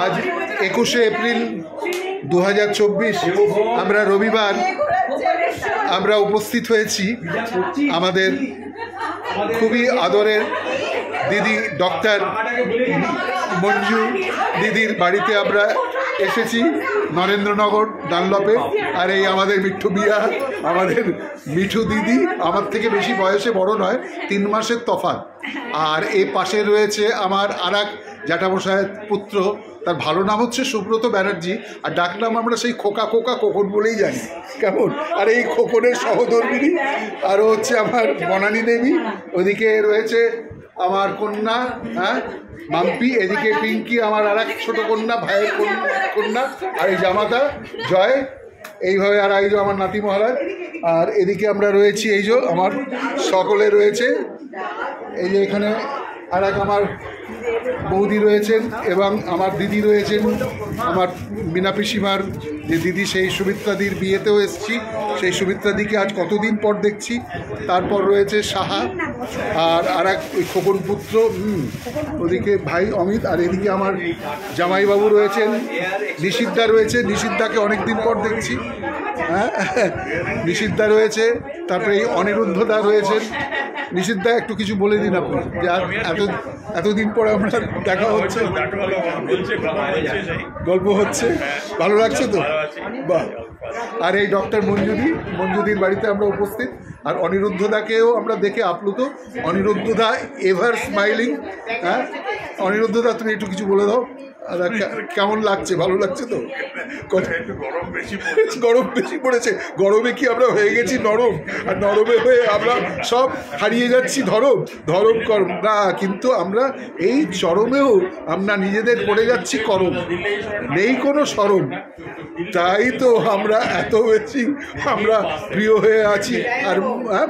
আজ 21শে এপ্রিল 2024 আমরা রবিবার আমরা উপস্থিত হয়েছি আমাদের খুবই আদরের দিদি ডক্টর মঞ্জু দিদির বাড়িতে আমরা এসেছি নরেন্দ্রনগর ডানলপে। আর এই আমাদের মিঠু বিয়া, আমাদের মিঠু দিদি আমার থেকে বেশি বয়সে বড় নয়, 3 মাসের তফাৎ। আর এই পাশে রয়েছে আমার আর এক জ্যাঠামশায়ের পুত্র, তার ভালো নাম হচ্ছে সুব্রত ব্যানার্জি, আর ডাক নাম আমরা সেই খোকা খোকা খোকন বলেই জানি, কেমন। আর এই খোকনের সহধর্মিনী আরও হচ্ছে আমার বনানী দেবী, ওদিকে রয়েছে আমার কন্যা মাম্পি, এদিকে পিঙ্কি আমার আর এক ছোটো কন্যা, ভাইয়ের কন্যা, আর এই জামাতা জয়, এইভাবে। আর এই যে আমার নাতি মহারাজ। আর এদিকে আমরা রয়েছি, এই যে আমার সকলে রয়েছে, এই যে এখানে আর এক আমার বৌদি রয়েছেন এবং আমার দিদি রয়েছেন, আমার মিনা পিসিমার যে দিদি, সেই সুমিত্রাদির বিয়েতেও এসেছি, সেই সুমিত্রাদিকে আজ কতদিন পর দেখছি। তারপর রয়েছে সাহা আর এক খোকন পুত্র, ওদিকে ভাই অমিত, আর এদিকে আমার জামাইবাবু রয়েছেন, নিষিদ্ধা রয়েছে, নিষিদ্ধাকে অনেকদিন পর দেখছি, হ্যাঁ নিষিদ্ধা রয়েছে। তারপরে এই অনিরুদ্ধদা রয়েছেন। নিষিদ্ধা একটু কিছু বলে দিন আপনি, যে আর এতদিন পরে আমরা দেখা হচ্ছে, গল্প হচ্ছে, ভালো লাগছে তো, বাহ। আর এই ডক্টর মঞ্জুদির বাড়িতে আমরা উপস্থিত, আর অনিরুদ্ধদাকেও আমরা দেখে আপ্লুত। অনিরুদ্ধদা এভার স্মাইলিং। হ্যাঁ অনিরুদ্ধদা, তুমি একটু কিছু বলে দাও, কেমন লাগছে? ভালো লাগছে তো? গরম বেশি পড়েছে। গরমে কি আমরা হয়ে গেছি নরম, আর নরমে হয়ে আমরা সব হারিয়ে যাচ্ছি ধরম করম না, কিন্তু আমরা এই চরমেও আমরা নিজেদের পড়ে যাচ্ছি করম, নেই কোনো সরম। তাই তো আমরা এত বেশি আমরা প্রিয় হয়ে আছি। আর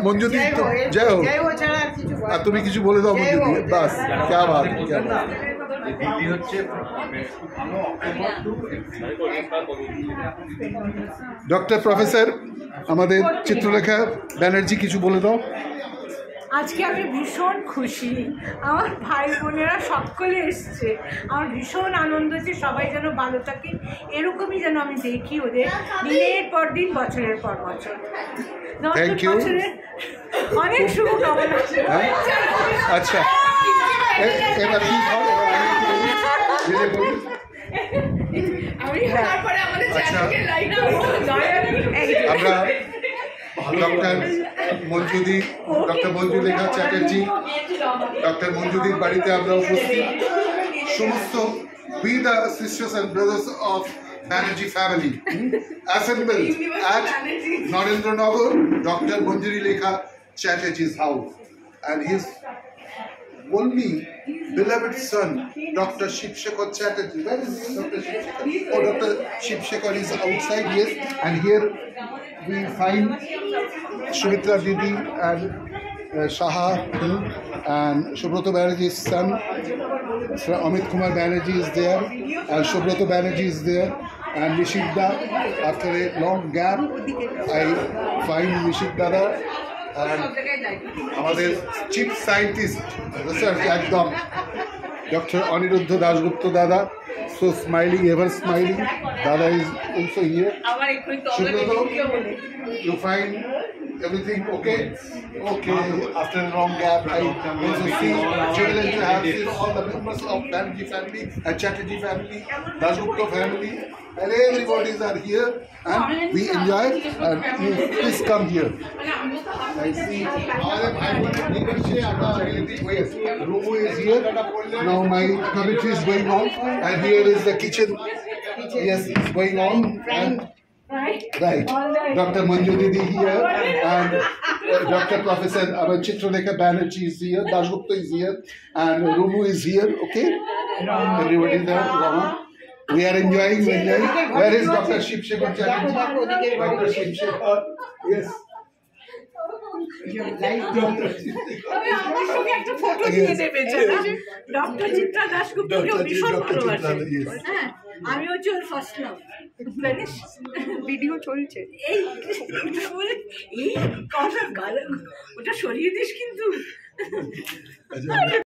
মঞ্জুদি তো যাই হোক, আর তুমি কিছু বলে দাও মঞ্জুদি, বাস ক্যা বাত। ডক্টর প্রফেসর আমাদের চিত্রলেখা ব্যানার্জি, কিছু বলে দাও। আজকে আমি ভীষণ খুশি, আমার ভাই বোনেরা সকলে এসছে, আমার ভীষণ আনন্দ হচ্ছে। সবাই যেন ভালো থাকে, এরকমই যেন আমি দেখি ওদের দিনের পর দিন, বছরের পর বছর। থ্যাংক ইউ, অনেক শুভকামনা। আচ্ছা এবার কি আমরা ডক্টর মঞ্জুলেখা চ্যাটার্জি, ডক্টর মঞ্জুদির বাড়িতে আমরা উপস্থিত সমস্ত we the sisters and brothers of Banerjee family assembled at Narendra Dr. Manjulekha Chatterjee's house, and his only beloved son, Dr. Shivshekhar Chatterjee. Where is Dr. Shivshekhar? Oh, Dr. Shivshekhar is outside, yes. And here we find Sumitra Didi and Shaha and Subrata Banerjee's son, Amit Kumar Banerjee is there, and Subrata Banerjee is there, and Nishidda. After a long gap, I find Nishidda. And আমাদের chief scientist research একদম doctor Aniruddha Dasgupta দাদা, so smiling, ever smiling. Dada is also here. Shubhrato, you find everything okay? Okay, after a long gap, I also see children to have seen all the members of Banerjee family and Chatterjee family, Dasgupta family, and everybody are here, and we enjoy. And please come here. I see Rumu is here. Now my commentary is going on, and here is the kitchen. Yes, it's going on. And right, Dr. Manju Didi here, and Dr. Professor Chitralekha Banerjee is here, Dasgupta is here, and Rumu is here. Okay, everybody there. We are enjoying. Where is Dr. Shivshekhar Chatterjee? Dr. Shivshekhar, yes. Doctor Chitra দাশগুপ্তকে ভীষণ ভালোবাসে। হ্যাঁ, আমি হচ্ছে ওর first love, জানিস? Video চলছে, এই কথা ওটা সরিয়ে দিস কিন্তু।